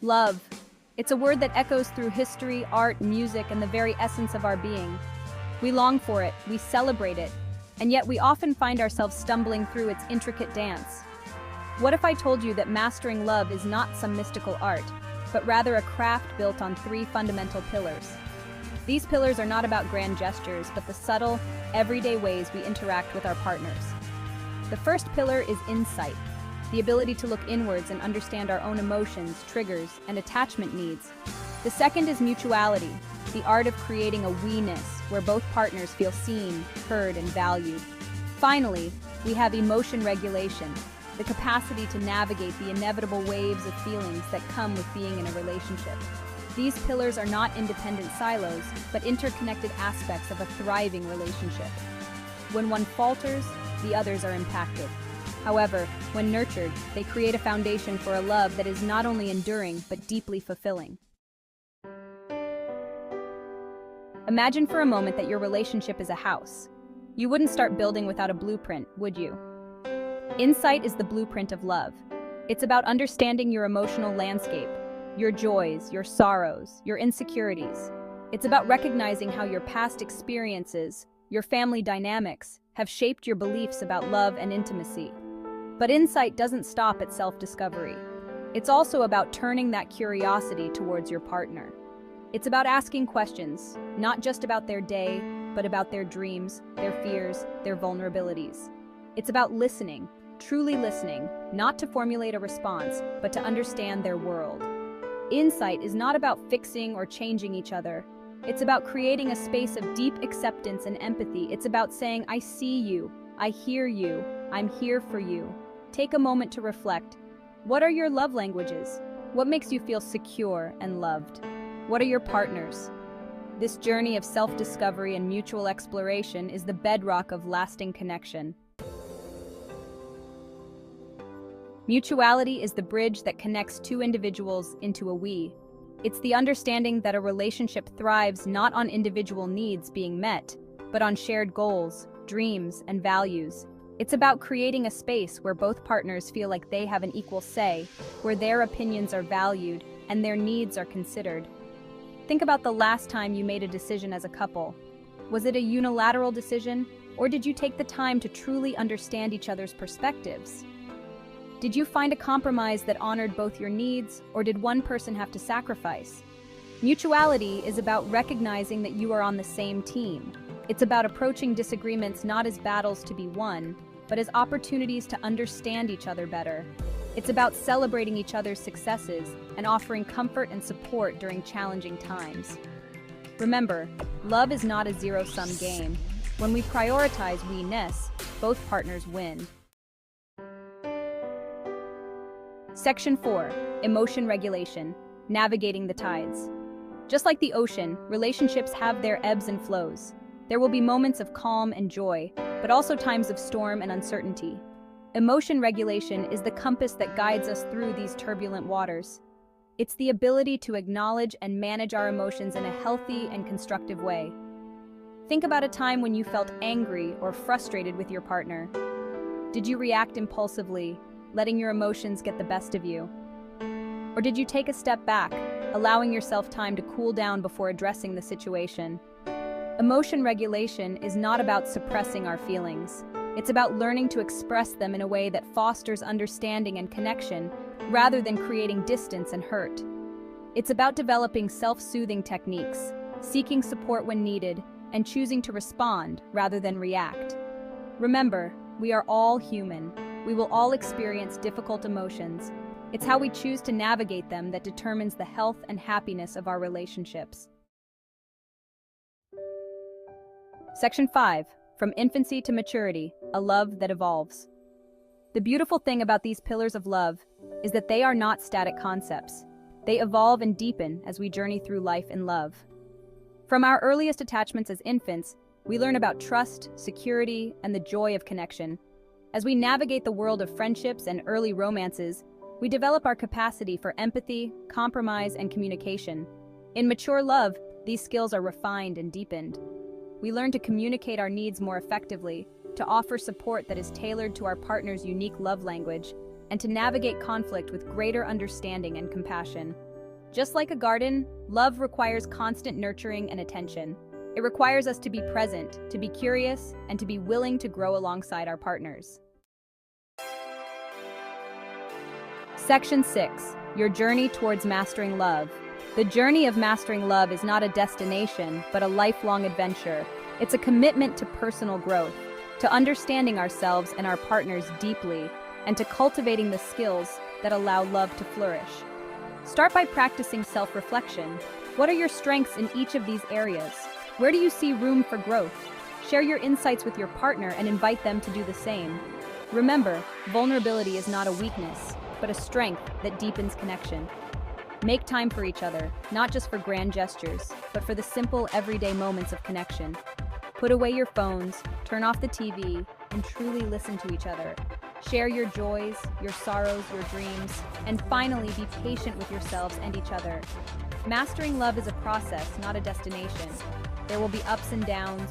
Love. It's a word that echoes through history, art, music, and the very essence of our being. We long for it, we celebrate it, and yet we often find ourselves stumbling through its intricate dance. What if I told you that mastering love is not some mystical art, but rather a craft built on three fundamental pillars? These pillars are not about grand gestures, but the subtle, everyday ways we interact with our partners. The first pillar is insight, the ability to look inwards and understand our own emotions, triggers, and attachment needs. The second is mutuality, the art of creating a we-ness where both partners feel seen, heard, and valued. Finally, we have emotion regulation, the capacity to navigate the inevitable waves of feelings that come with being in a relationship. These pillars are not independent silos, but interconnected aspects of a thriving relationship. When one falters, the others are impacted. However, when nurtured, they create a foundation for a love that is not only enduring, but deeply fulfilling. Imagine for a moment that your relationship is a house. You wouldn't start building without a blueprint, would you? Insight is the blueprint of love. It's about understanding your emotional landscape, your joys, your sorrows, your insecurities. It's about recognizing how your past experiences, your family dynamics, have shaped your beliefs about love and intimacy. But insight doesn't stop at self-discovery. It's also about turning that curiosity towards your partner. It's about asking questions, not just about their day, but about their dreams, their fears, their vulnerabilities. It's about listening, truly listening, not to formulate a response, but to understand their world. Insight is not about fixing or changing each other. It's about creating a space of deep acceptance and empathy. It's about saying, I see you, I hear you, I'm here for you. Take a moment to reflect. What are your love languages? What makes you feel secure and loved? What are your partners? This journey of self-discovery and mutual exploration is the bedrock of lasting connection. Mutuality is the bridge that connects two individuals into a we. It's the understanding that a relationship thrives not on individual needs being met, but on shared goals, dreams, and values. It's about creating a space where both partners feel like they have an equal say, where their opinions are valued and their needs are considered. Think about the last time you made a decision as a couple. Was it a unilateral decision, or did you take the time to truly understand each other's perspectives? Did you find a compromise that honored both your needs, or did one person have to sacrifice? Mutuality is about recognizing that you are on the same team. It's about approaching disagreements not as battles to be won, but as opportunities to understand each other better. It's about celebrating each other's successes and offering comfort and support during challenging times. Remember, love is not a zero-sum game. When we prioritize we-ness, both partners win. Section 4. Emotion regulation. Navigating the tides. Just like the ocean, relationships have their ebbs and flows. There will be moments of calm and joy, but also times of storm and uncertainty. Emotion regulation is the compass that guides us through these turbulent waters. It's the ability to acknowledge and manage our emotions in a healthy and constructive way. Think about a time when you felt angry or frustrated with your partner. Did you react impulsively, letting your emotions get the best of you? Or did you take a step back, allowing yourself time to cool down before addressing the situation? Emotion regulation is not about suppressing our feelings. It's about learning to express them in a way that fosters understanding and connection, rather than creating distance and hurt. It's about developing self-soothing techniques, seeking support when needed, and choosing to respond rather than react. Remember, we are all human. We will all experience difficult emotions. It's how we choose to navigate them that determines the health and happiness of our relationships. Section 5. From infancy to maturity, a love that evolves. The beautiful thing about these pillars of love is that they are not static concepts. They evolve and deepen as we journey through life in love. From our earliest attachments as infants, we learn about trust, security, and the joy of connection. As we navigate the world of friendships and early romances, we develop our capacity for empathy, compromise, and communication. In mature love, these skills are refined and deepened. We learn to communicate our needs more effectively, to offer support that is tailored to our partner's unique love language, and to navigate conflict with greater understanding and compassion. Just like a garden, love requires constant nurturing and attention. It requires us to be present, to be curious, and to be willing to grow alongside our partners. Section 6. Your journey towards mastering love. The journey of mastering love is not a destination, but a lifelong adventure. It's a commitment to personal growth, to understanding ourselves and our partners deeply, and to cultivating the skills that allow love to flourish. Start by practicing self-reflection. What are your strengths in each of these areas? Where do you see room for growth? Share your insights with your partner and invite them to do the same. Remember, vulnerability is not a weakness, but a strength that deepens connection. Make time for each other, not just for grand gestures, but for the simple, everyday moments of connection. Put away your phones, turn off the TV, and truly listen to each other. Share your joys, your sorrows, your dreams, and finally be patient with yourselves and each other. Mastering love is a process, not a destination. There will be ups and downs,